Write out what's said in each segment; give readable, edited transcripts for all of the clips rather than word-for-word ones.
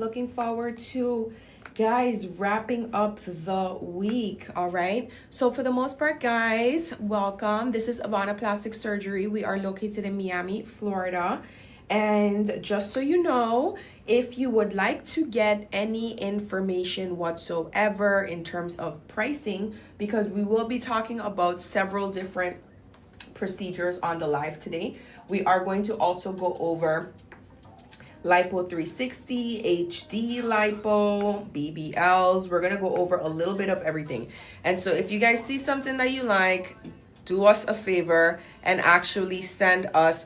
looking forward to, guys, wrapping up the week. All right. So for the most part, guys, welcome. This is Avana Plastic Surgery. We are located in Miami, Florida. And just so you know, if you would like to get any information whatsoever in terms of pricing, because we will be talking about several different procedures on the live today. We are going to also go over lipo 360, HD lipo, BBLs. We're going to go over a little bit of everything. And so if you guys see something that you like, do us a favor and actually send us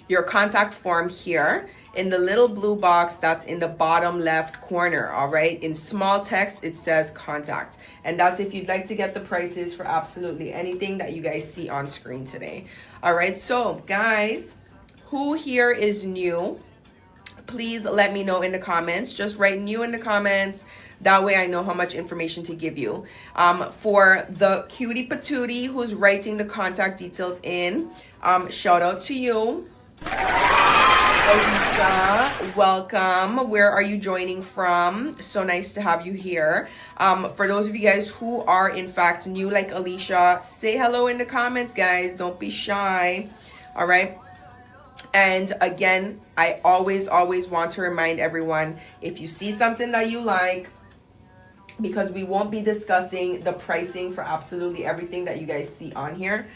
your contact form here in the little blue box that's in the bottom left corner. All right, in small text it says contact, and that's if you'd like to get the prices for absolutely anything that you guys see on screen today. All right, so guys, who here is new? Please let me know in the comments. Just write new in the comments, that way I know how much information to give you. For the cutie patootie who's writing the contact details in, shout out to you. Elisa, welcome. Where are you joining from? So nice to have you here. For those of you guys who are in fact new like Alicia, say hello in the comments, guys. Don't be shy. All right. And again, I always want to remind everyone, if you see something that you like, because we won't be discussing the pricing for absolutely everything that you guys see on here,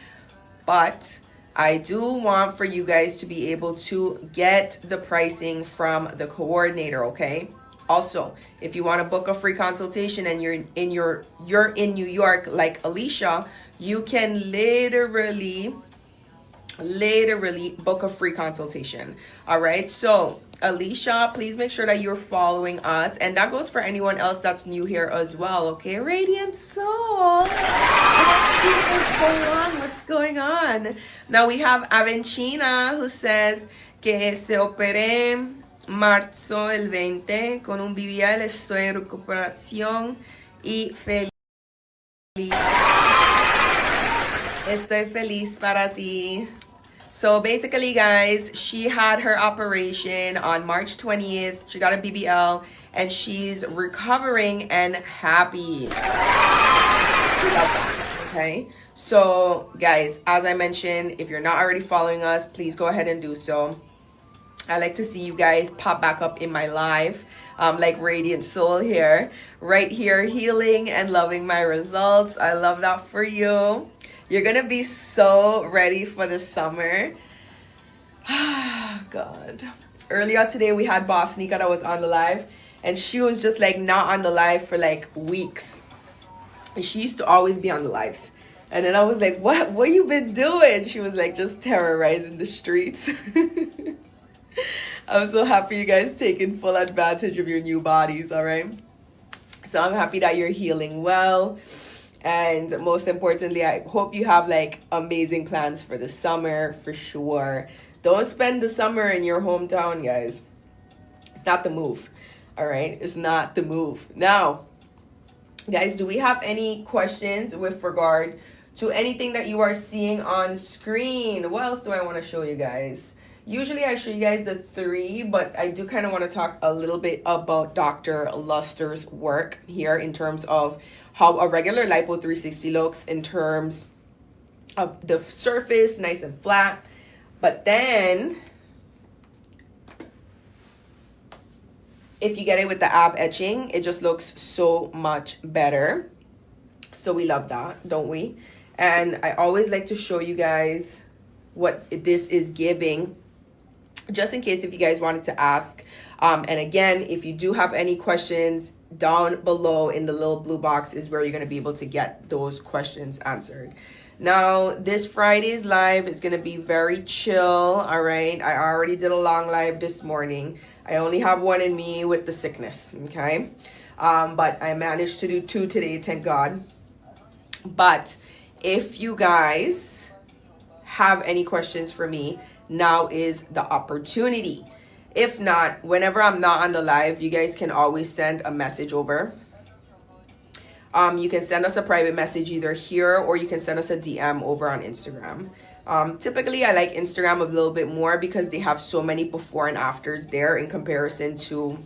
but I do want for you guys to be able to get the pricing from the coordinator, okay? Also, if you want to book a free consultation and you're in New York like Alicia, you can literally book a free consultation. All right, so Alicia, please make sure that you're following us, and that goes for anyone else that's new here as well. Okay, Radiant Soul, what's going on? Now we have Avencina, who says que se operé marzo el 20 con un BBL, estoy en recuperación y feliz. Estoy feliz para ti. So basically, guys, she had her operation on March 20th. She got a BBL and she's recovering and happy. Okay. So guys, as I mentioned, if you're not already following us, please go ahead and do so. I like to see you guys pop back up in my live, like Radiant Soul here, right here, healing and loving my results. I love that for you. You're gonna be so ready for the summer. God. Earlier today we had Boss Nika that was on the live, and she was just like not on the live for like weeks. And she used to always be on the lives. And then I was like, what you been doing? She was like, just terrorizing the streets. I'm so happy you guys taking full advantage of your new bodies, all right? So I'm happy that you're healing well. And most importantly, I hope you have like amazing plans for the summer for sure. Don't spend the summer in your hometown, guys. It's not the move. All right, it's not the move. Now, guys, do we have any questions with regard to anything that you are seeing on screen? What else do I want to show you guys? Usually I show you guys the three, but I do kind of want to talk a little bit about Dr. Luster's work here in terms of how a regular lipo 360 looks in terms of the surface, nice and flat. But then if you get it with the ab etching, it just looks so much better. So we love that, don't we? And I always like to show you guys what this is giving, just in case if you guys wanted to ask. And again, if you do have any questions, down below in the little blue box is where you're going to be able to get those questions answered. Now, this Friday's live is going to be very chill, all right? I already did a long live this morning. I only have one in me with the sickness, okay? But I managed to do 2 today, thank God. But if you guys have any questions for me, now is the opportunity. If not, whenever I'm not on the live, you guys can always send a message over. You can send us a private message either here, or you can send us a DM over on Instagram. Typically I like Instagram a little bit more because they have so many before and afters there in comparison to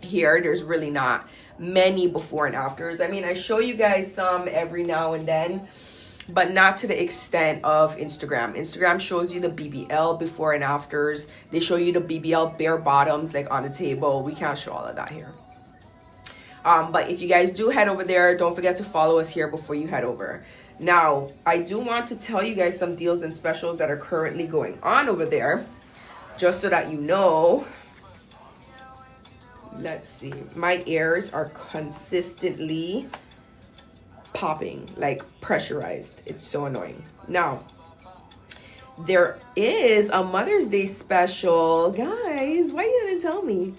here. There's really not many before and afters. I mean, I show you guys some every now and then, but not to the extent of Instagram. Instagram shows you the BBL before and afters. They show you the BBL bare bottoms like on the table. We can't show all of that here. But if you guys do head over there, don't forget to follow us here before you head over. Now, I do want to tell you guys some deals and specials that are currently going on over there, just so that you know. Let's see. My ears are consistently popping, like pressurized. It's so annoying. Now, there is a Mother's Day special. Guys, why you didn't tell me?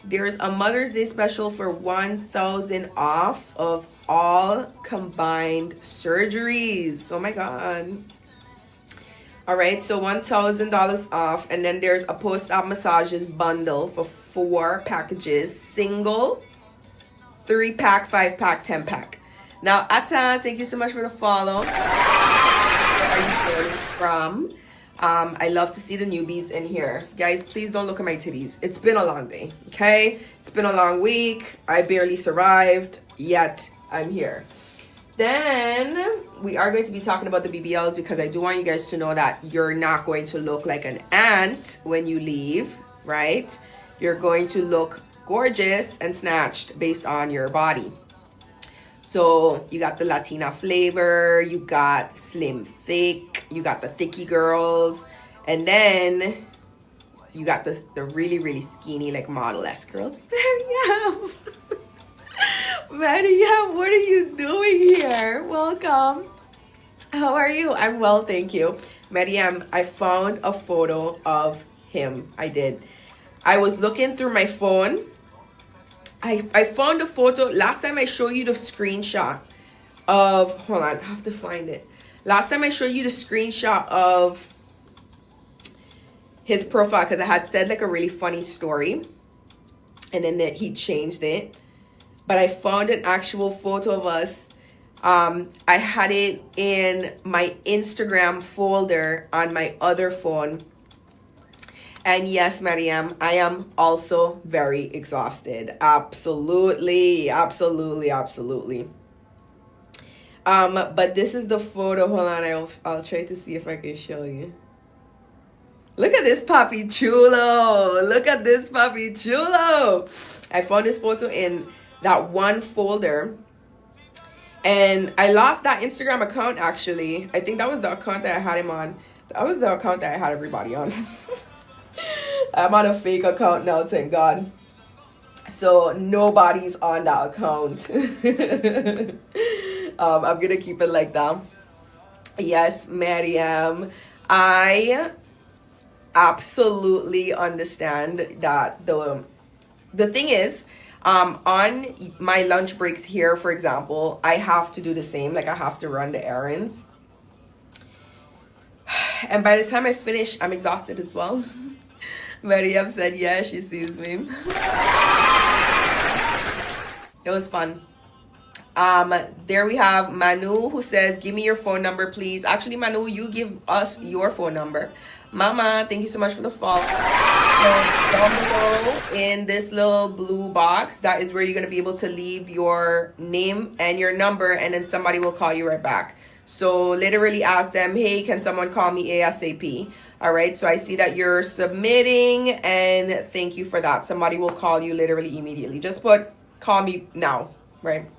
There's a Mother's Day special for 1,000 off of all combined surgeries. Oh my God. All right, so $1,000 off. And then there's a post-op massages bundle for 4 packages. Single, 3-pack, 5-pack, 10-pack. Now, Ata, thank you so much for the follow. Where are you calling from? I love to see the newbies in here. Guys, please don't look at my titties. It's been a long day, okay? It's been a long week. I barely survived, yet I'm here. Then we are going to be talking about the BBLs because I do want you guys to know that you're not going to look like an ant when you leave, right? You're going to look gorgeous and snatched based on your body. So you got the Latina flavor, you got slim thick, you got the thicky girls, and then you got the really, really skinny, like model-esque girls. Mariam! Mariam, what are you doing here? Welcome. How are you? I'm well, thank you. Mariam, I found a photo of him. I did. I was looking through my phone. I found a photo. Last time I showed you the screenshot of, hold on, I have to find it. Last time I showed you the screenshot of his profile because I had said like a really funny story and then he changed it. But I found an actual photo of us. I had it in my Instagram folder on my other phone. And yes, Mariam, I am also very exhausted. Absolutely, absolutely, absolutely. But this is the photo. Hold on, I'll try to see if I can show you. Look at this papi chulo. Look at this papi chulo. I found this photo in that one folder. And I lost that Instagram account, actually. I think that was the account that I had him on. That was the account that I had everybody on. I'm on a fake account now, thank God. So nobody's on that account. I'm gonna keep it like that. Yes, Mariam, I absolutely understand that the thing is, on my lunch breaks here, for example, I have to do the same. Like I have to run the errands. And by the time I finish, I'm exhausted as well. Mariam said, yeah, she sees me. It was fun. There we have Manu who says, give me your phone number, please. Actually, Manu, you give us your phone number. Mama, thank you so much for the follow. So down below in this little blue box, that is where you're going to be able to leave your name and your number, and then somebody will call you right back. So literally ask them, hey, can someone call me ASAP? All right, so I see that you're submitting, and thank you for that. Somebody will call you literally immediately. Just put, call me now, right?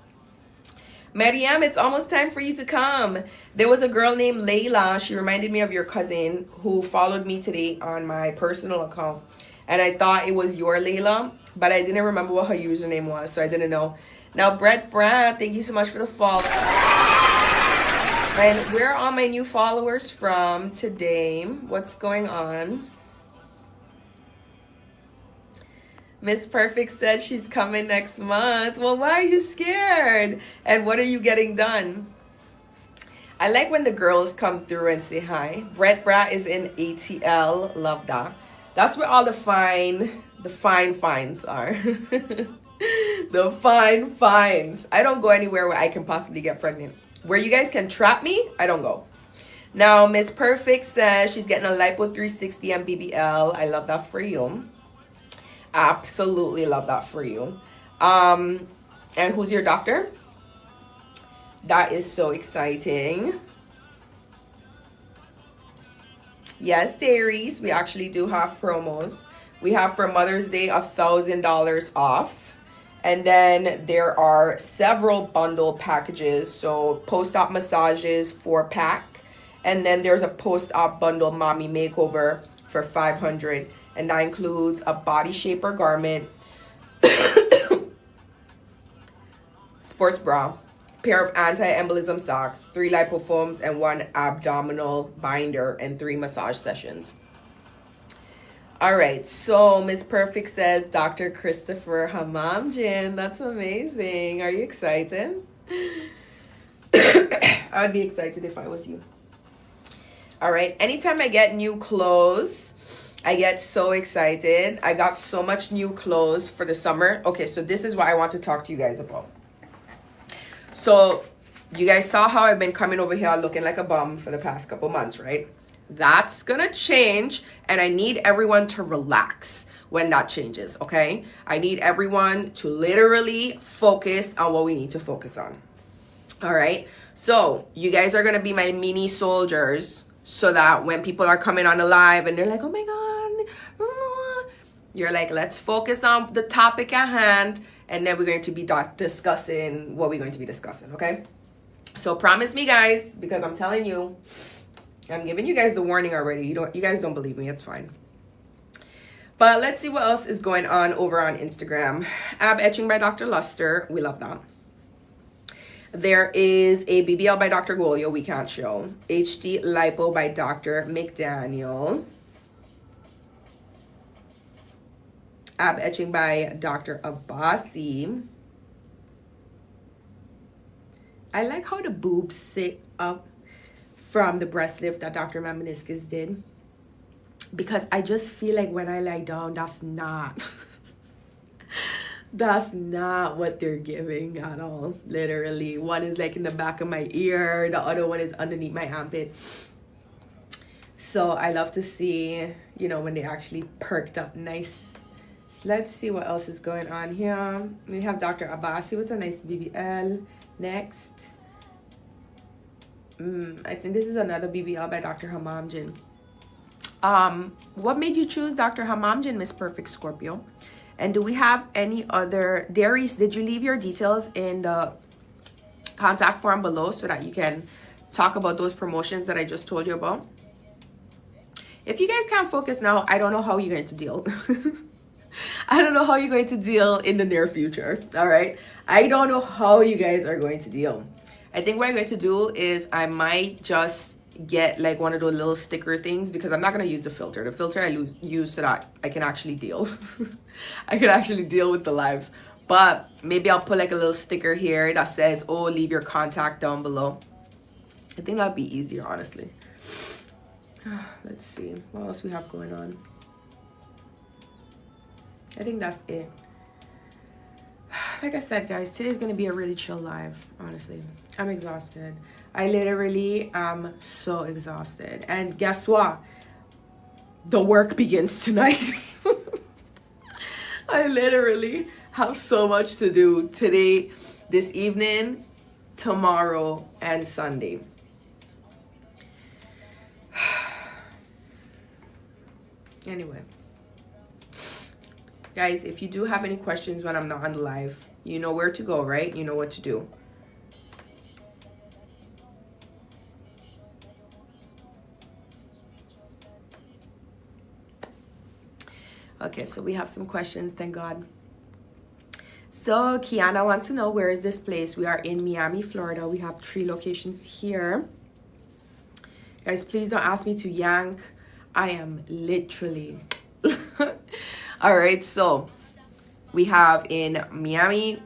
Mariam, it's almost time for you to come. There was a girl named Layla. She reminded me of your cousin who followed me today on my personal account. And I thought it was your Layla, but I didn't remember what her username was, so I didn't know. Now, Brett Brad, thank you so much for the follow. And where are all my new followers from today? What's going on? Miss Perfect said she's coming next month. Well, why are you scared? And what are you getting done? I like when the girls come through and say hi. Brett Brat is in ATL. Love that. That's where all the fine finds are. The fine fines. I don't go anywhere where I can possibly get pregnant. Where you guys can trap me, I don't go. Now, Miss Perfect says she's getting a lipo 360 and BBL. I love that for you. Absolutely love that for you. And who's your doctor? That is so exciting. Yes, Dairies, we actually do have promos. We have for Mother's Day $1,000 off. And then there are several bundle packages. So post-op massages 4-pack. And then there's a post-op bundle mommy makeover for $500. And that includes a body shaper garment, sports bra, pair of anti-embolism socks, 3 lipofoams, and 1 abdominal binder, and 3 massage sessions. All right, so Miss Perfect says Dr. Christopher Hamamjin. That's amazing. Are you excited? I'd be excited if I was you. All right, anytime I get new clothes, I get so excited. I got so much new clothes for the summer. Okay, so this is what I want to talk to you guys about. So you guys saw how I've been coming over here looking like a bum for the past couple months, right? That's gonna change, and I need everyone to relax when that changes, okay? I need everyone to literally focus on what we need to focus on. All right, so you guys are gonna be my mini soldiers, so that when people are coming on the live and they're like, oh my God, you're like, let's focus on the topic at hand, and then we're going to be discussing what we're going to be discussing, okay? So promise me, guys, because I'm telling you, I'm giving you guys the warning already. You guys don't believe me, it's fine. But let's see what else is going on over on Instagram. Ab etching by Dr. Luster, we love that. There is a BBL by Dr. Golio, we can't show. HD Lipo by Dr. McDaniel. Ab etching by Dr. Abbasi. I like how the boobs sit up from the breast lift that Dr. Mamaniskis did. Because I just feel like when I lie down, that's not... That's not what they're giving at all, literally. One is like in the back of my ear. The other one is underneath my armpit. So I love to see, you know, when they actually perked up nice. Let's see what else is going on here. We have Dr. Abbasi with a nice BBL. Next. I think this is another BBL by Dr. Hamamjin. What made you choose Dr. Hamamjin, Miss Perfect Scorpio? And do we have any other... Darius, did you leave your details in the contact form below so that you can talk about those promotions that I just told you about? If you guys can't focus now, I don't know how you're going to deal. I don't know how you're going to deal in the near future, all right? I don't know how you guys are going to deal. I think what I'm going to do is I might just get like one of those little sticker things, because I'm not going to use the filter. The filter I use so that I can actually deal. I can actually deal with the lives. But maybe I'll put like a little sticker here that says, oh, leave your contact down below. I think that'd be easier, honestly. Let's see what else we have going on. I think that's it. Like I said, guys, today's gonna be a really chill live. Honestly, I'm exhausted. I literally am so exhausted. And guess what? The work begins tonight. I literally have so much to do today, this evening, tomorrow, and Sunday. Anyway, guys, if you do have any questions when I'm not on live, you know where to go, right? You know what to do. Okay, so we have some questions, thank God. So Kiana wants to know, where is this place? We are in Miami, Florida. We have 3 locations here. Guys, please don't ask me to yank. I am literally... All right, so we have in Miami,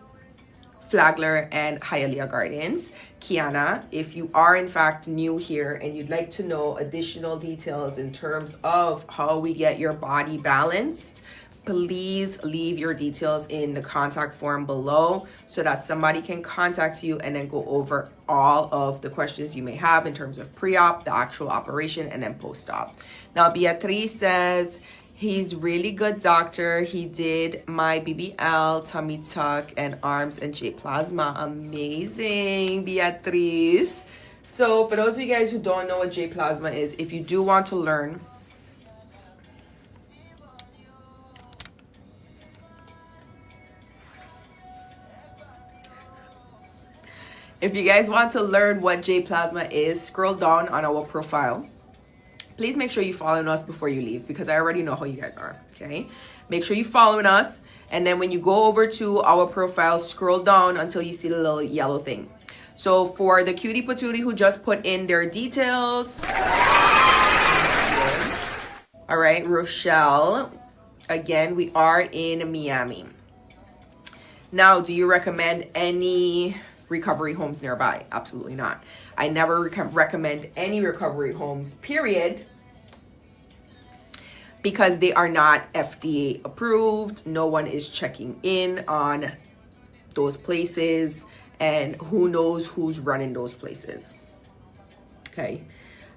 Flagler, and Hialeah Gardens. Kiana, if you are in fact new here and you'd like to know additional details in terms of how we get your body balanced, please leave your details in the contact form below so that somebody can contact you and then go over all of the questions you may have in terms of pre-op, the actual operation, and then post-op. Now, Beatriz says, he's really good doctor. He did my BBL, tummy tuck, and arms and J plasma. Amazing, Beatriz. So for those of you guys who don't know what J plasma is, if you do want to learn, if you guys want to learn what J plasma is, scroll down on our profile. Please make sure you follow us before you leave, because I already know how you guys are, okay? Make sure you following us, and then when you go over to our profile, scroll down until you see the little yellow thing. So for the cutie patootie who just put in their details, all right, Rochelle, again, we are in Miami. Now, do you recommend any recovery homes nearby? Absolutely not. I never recommend any recovery homes, period, because they are not FDA approved. No one is checking in on those places, and who knows who's running those places. Okay.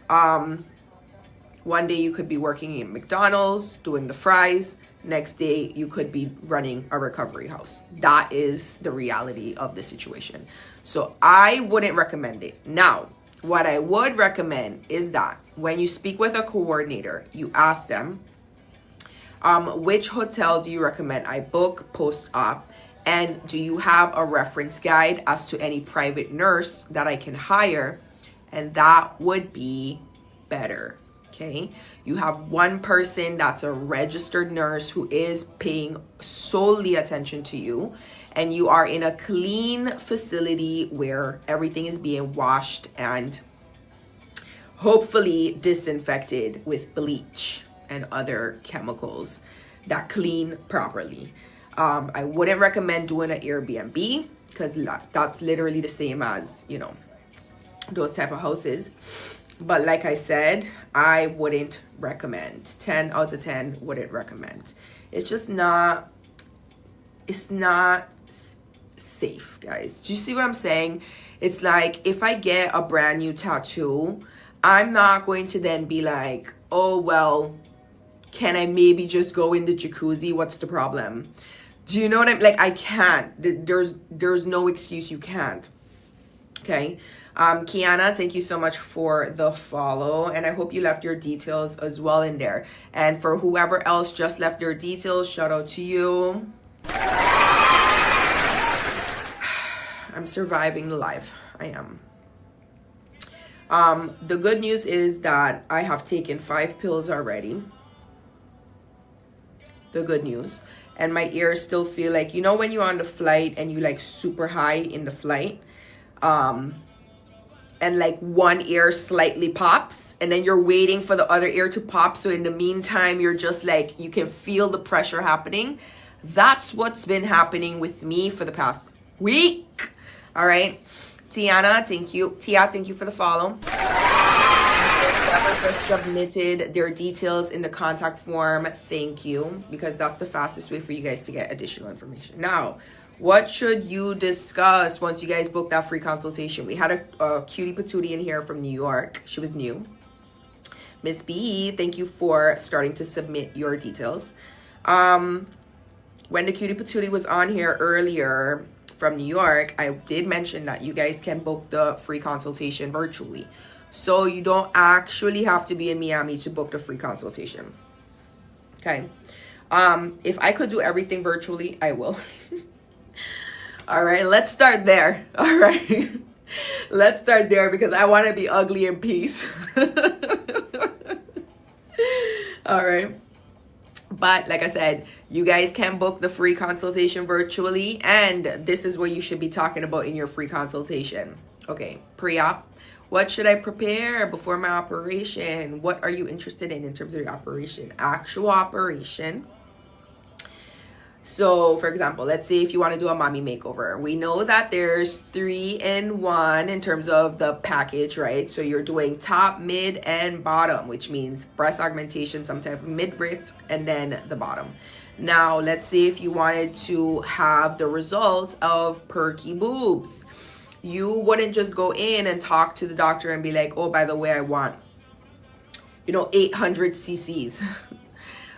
One day you could be working in McDonald's doing the fries. Next day you could be running a recovery house. That is the reality of the situation. So I wouldn't recommend it. Now, what I would recommend is that when you speak with a coordinator, you ask them, which hotel do you recommend I book post-op? And do you have a reference guide as to any private nurse that I can hire? And that would be better. Okay, you have one person that's a registered nurse who is paying solely attention to you, and you are in a clean facility where everything is being washed and hopefully disinfected with bleach and other chemicals that clean properly. I wouldn't recommend doing an Airbnb, because that's literally the same as, you know, those type of houses. But like I said, I wouldn't recommend. 10 out of 10 wouldn't recommend. It's just not, it's not safe, guys. Do you see what I'm saying? It's like, if I get a brand new tattoo, I'm not going to then be like, oh, well, can I maybe just go in the jacuzzi? What's the problem? Do you know what I'm like? I can't. There's no excuse you can't. Okay. Kiana, thank you so much for the follow, and I hope you left your details as well in there. And for whoever else just left their details, shout out to you. I'm surviving life. I am. The good news is that I have taken 5 pills already. The good news. And my ears still feel like, you know, when you're on the flight and you like super high in the flight, and like one ear slightly pops and then you're waiting for the other ear to pop. So in the meantime, you're just like, you can feel the pressure happening. That's what's been happening with me for the past week. All right. Tiana, thank you. Tia, thank you for the follow. Whoever just submitted their details in the contact form, thank you, because that's the fastest way for you guys to get additional information. Now, what should you discuss once you guys book that free consultation? We had a cutie patootie in here from New York. She was new. Miss B, thank you for starting to submit your details. When the cutie patootie was on here earlier from New York, I did mention that you guys can book the free consultation virtually. So you don't actually have to be in Miami to book the free consultation. Okay. If I could do everything virtually, I will. All right, let's start there. All right, let's start there, because I want to be ugly in peace. All right. But like I said, you guys can book the free consultation virtually, and this is what you should be talking about in your free consultation. Okay, pre-op. What should I prepare before my operation? What are you interested in terms of your operation? Actual operation. So, for example, let's say if you want to do a mommy makeover, we know that there's 3-in-1 in terms of the package, right? So you're doing top, mid, and bottom, which means breast augmentation, some type of midriff, and then the bottom. Now, let's say if you wanted to have the results of perky boobs, you wouldn't just go in and talk to the doctor and be like, oh, by the way, I want, 800 cc's,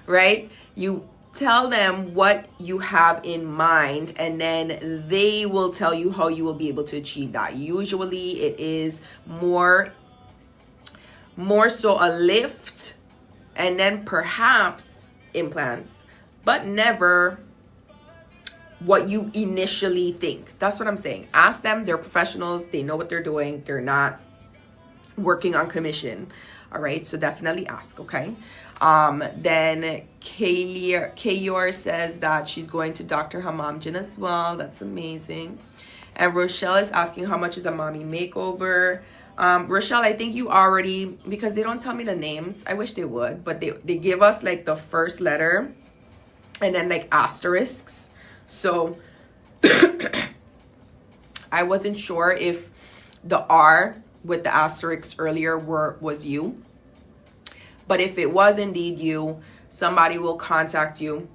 right? You tell them what you have in mind, and then they will tell you how you will be able to achieve that. Usually it is more so a lift and then perhaps implants, but never what you initially think. That's what I'm saying. Ask them. They're professionals. They know what they're doing. They're not working on commission. All right. So definitely ask. Okay. Then Kayor says that she's going to Dr. Hamamjin as well. That's amazing. And Rochelle is asking how much is a mommy makeover. Rochelle, I think you already, because they don't tell me the names. I wish they would, but they give us like the first letter and then like asterisks. So I wasn't sure if the R with the asterisks earlier was you. But if it was indeed you, somebody will contact you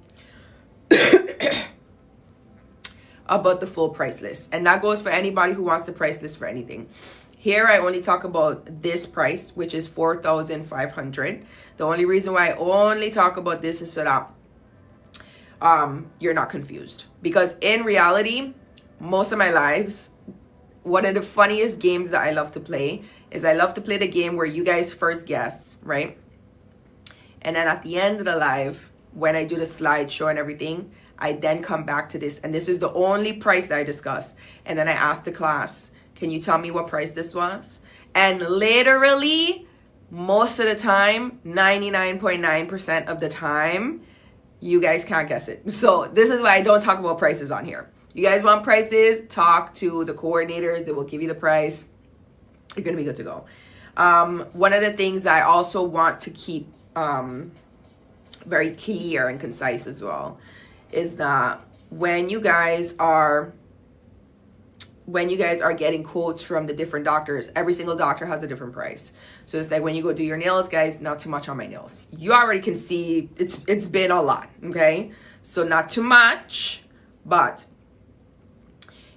about the full price list. And that goes for anybody who wants the price list for anything. Here, I only talk about this price, which is $4,500. The only reason why I only talk about this is so that you're not confused. Because in reality, most of my lives, one of the funniest games that I love to play is I love to play the game where you guys first guess, right? And then at the end of the live, when I do the slideshow and everything, I then come back to this. And this is the only price that I discuss. And then I ask the class, can you tell me what price this was? And literally, most of the time, 99.9% of the time, you guys can't guess it. So this is why I don't talk about prices on here. You guys want prices? Talk to the coordinators. They will give you the price. You're going to be good to go. One of the things that I also want to keep very clear and concise as well is that when you guys are getting quotes from the different doctors, every single doctor has a different price. So it's like when you go do your nails, guys, not too much on my nails. You already can see it's been a lot, okay? So not too much, but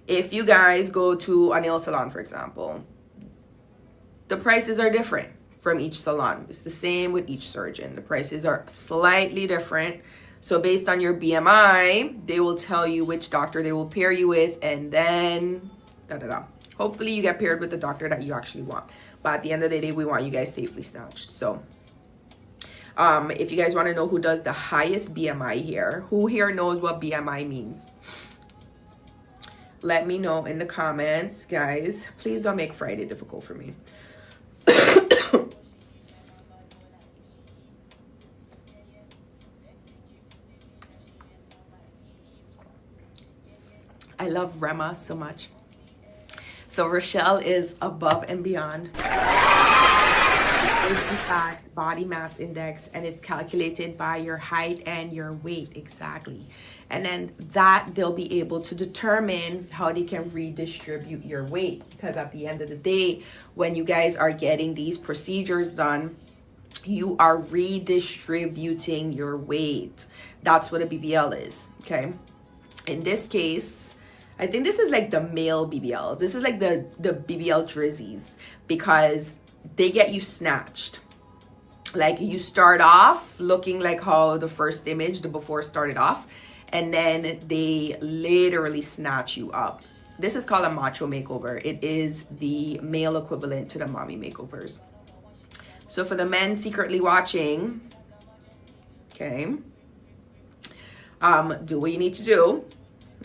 if you guys go to a nail salon, for example, the prices are different from each salon. It's the same with each surgeon. The prices are slightly different. So based on your BMI, they will tell you which doctor they will pair you with, and then hopefully you get paired with the doctor that you actually want. But at the end of the day, we want you guys safely snatched. So if you guys want to know who does the highest BMI here, who here knows what BMI means? Let me know in the comments, guys. Please don't make Friday difficult for me. I love Rema so much. So Rochelle is above and beyond. It is in fact body mass index, and it's calculated by your height and your weight exactly. And then that they'll be able to determine how they can redistribute your weight, because at the end of the day, when you guys are getting these procedures done, you are redistributing your weight. That's what a BBL is, okay? In this case, I think this is like the male BBLs. This is like the BBL drizzies, because they get you snatched. Like you start off looking like how the first image, the before started off, and then they literally snatch you up. This is called a macho makeover. It is the male equivalent to the mommy makeovers. So for the men secretly watching, okay, do what you need to do,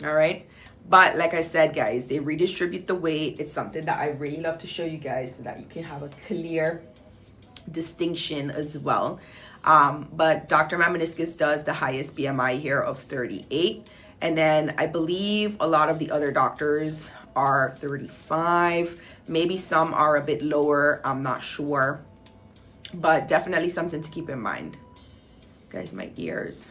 all right? But like I said, guys, they redistribute the weight. It's something that I really love to show you guys so that you can have a clear distinction as well. But Dr. Mamaniscus does the highest BMI here of 38. And then I believe a lot of the other doctors are 35. Maybe some are a bit lower. I'm not sure. But definitely something to keep in mind. Guys, my ears.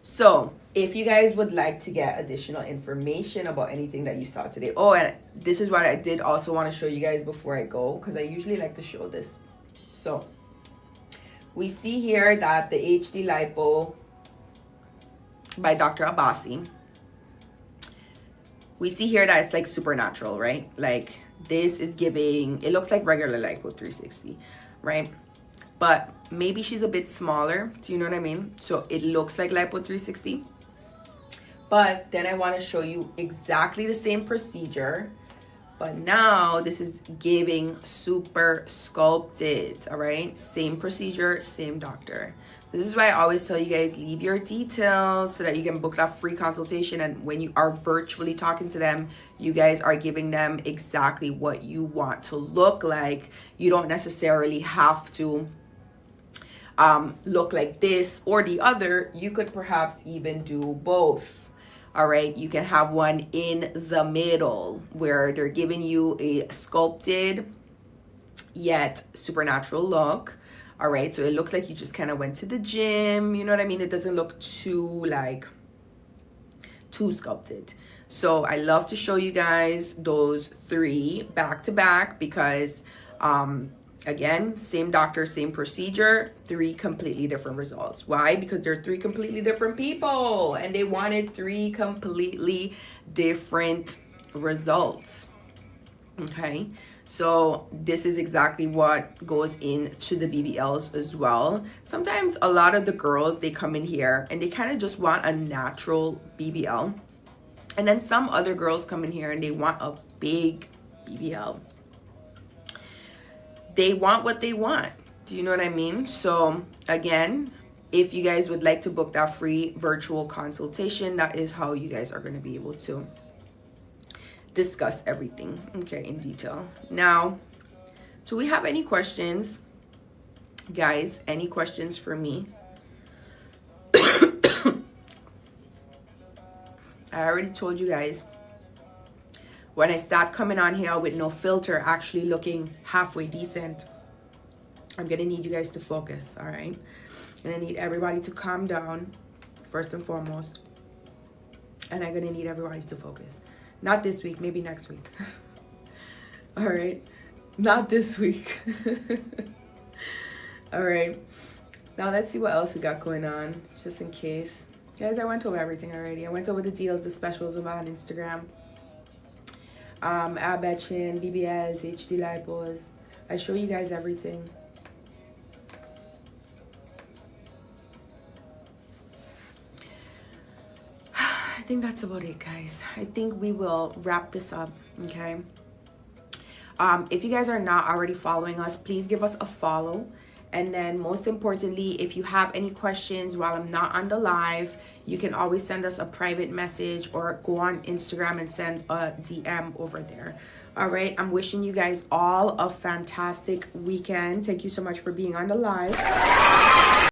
So if you guys would like to get additional information about anything that you saw today. Oh, and this is what I did also want to show you guys before I go, because I usually like to show this. So we see here that the HD lipo by Dr. Abbasi, we see here that it's like supernatural, right? Like this is giving, it looks like regular lipo 360, right? But maybe she's a bit smaller, do you know what I mean? So it looks like lipo 360. But then I want to show you exactly the same procedure, but now this is giving super sculpted, all right? Same procedure, same doctor. This is why I always tell you guys, leave your details so that you can book that free consultation. And when you are virtually talking to them, you guys are giving them exactly what you want to look like. You don't necessarily have to look like this or the other. You could perhaps even do both. All right, you can have one in the middle where they're giving you a sculpted yet supernatural look. All right, so it looks like you just kind of went to the gym, you know what I mean? It doesn't look too sculpted. So I love to show you guys those three back to back because again, same doctor, same procedure, three completely different results. Why? Because they're three completely different people and they wanted three completely different results. Okay, so this is exactly what goes into the BBLs as well. Sometimes a lot of the girls, they come in here and they kind of just want a natural BBL. And then some other girls come in here and they want a big BBL. They want what they want. Do you know what I mean? So again, if you guys would like to book that free virtual consultation, that is how you guys are going to be able to discuss everything, okay, in detail. Now, do we have any questions, guys? Any questions for me? I already told you guys, when I start coming on here with no filter, actually looking halfway decent, I'm gonna need you guys to focus, all right? And I need everybody to calm down, first and foremost. And I'm gonna need everybody to focus. Not this week, maybe next week. All right, not this week. All right, now let's see what else we got going on, just in case. Guys, I went over everything already. I went over the deals, the specials on Instagram. Ab etching, BBLs, HD lipos. I show you guys everything. I think that's about it, guys. I think we will wrap this up, okay? If you guys are not already following us, please give us a follow. And then most importantly, if you have any questions while I'm not on the live, you can always send us a private message or go on Instagram and send a DM over there. All right, I'm wishing you guys all a fantastic weekend. Thank you so much for being on the live.